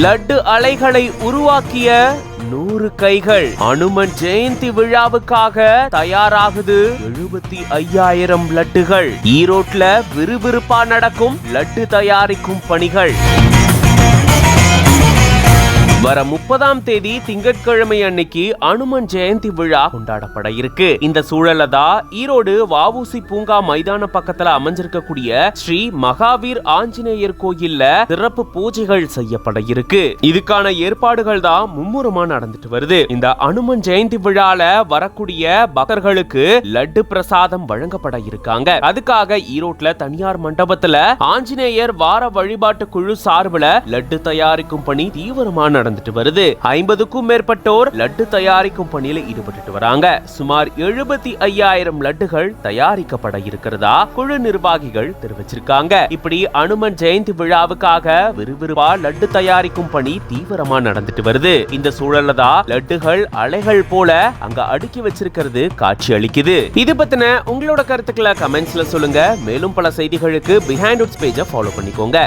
லட்டு அலைகளை உருவாக்கிய 100 கைகள். அனுமன் ஜெயந்தி விழாவுக்காக தயாராகுது 75,000 லட்டுகள். ஈரோட்ல விறுவிறுப்பா நடக்கும் லட்டு தயாரிக்கும் பணிகள். வர 30ஆம் தேதி திங்கட்கிழமை அன்னைக்கு அனுமன் ஜெயந்தி விழா கொண்டாடப்பட இருக்கு. இந்த சூழல்ல தான் ஈரோடு வஉசி பூங்கா மைதான பக்கத்துல அமைஞ்சிருக்கக்கூடிய ஸ்ரீ மகாவீர் ஆஞ்சநேயர் கோயில்ல சிறப்பு பூஜைகள் செய்யப்பட இருக்கு. இதுக்கான ஏற்பாடுகள் தான் மும்முரமா நடந்துட்டு வருது. இந்த அனுமன் ஜெயந்தி விழால வரக்கூடிய பக்தர்களுக்கு லட்டு பிரசாதம் வழங்கப்பட இருக்காங்க. அதுக்காக ஈரோட்ல தனியார் மண்டபத்துல ஆஞ்சநேயர் வார வழிபாட்டு குழு சார்பில் லட்டு தயாரிக்கும் பணி தீவிரமா நடந்துட்டு வருது. 50க்கும் மேற்பட்டோர் லட்டு தயாரிக்கும் பணியில ஈடுபட்டு வராங்க. சுமார் 75,000 லட்டுகள் தயாரிக்கப்பட இருக்கிறதா குழு நிர்வாகிகள் தெரிவிச்சிருக்காங்க. இப்படி அனுமன் ஜெயந்தி விழாவுக்காக விறுவிறுப்பா லட்டு தயாரிக்கும் பணி தீவிரமா நடந்துட்டு வருது. இந்த சூழல்ல தான் லட்டுகள் அலைகள் போல அங்க அடுக்கி வச்சிருக்கிறது காட்சி அளிக்குது. இது பத்தின உங்களோட கருத்துக்களை கமெண்ட்ஸ்ல சொல்லுங்க. மேலும் பல செய்திகளுக்கு பிஹைண்ட் உட்ஸ் பேஜை ஃபாலோ பண்ணிக்கோங்க.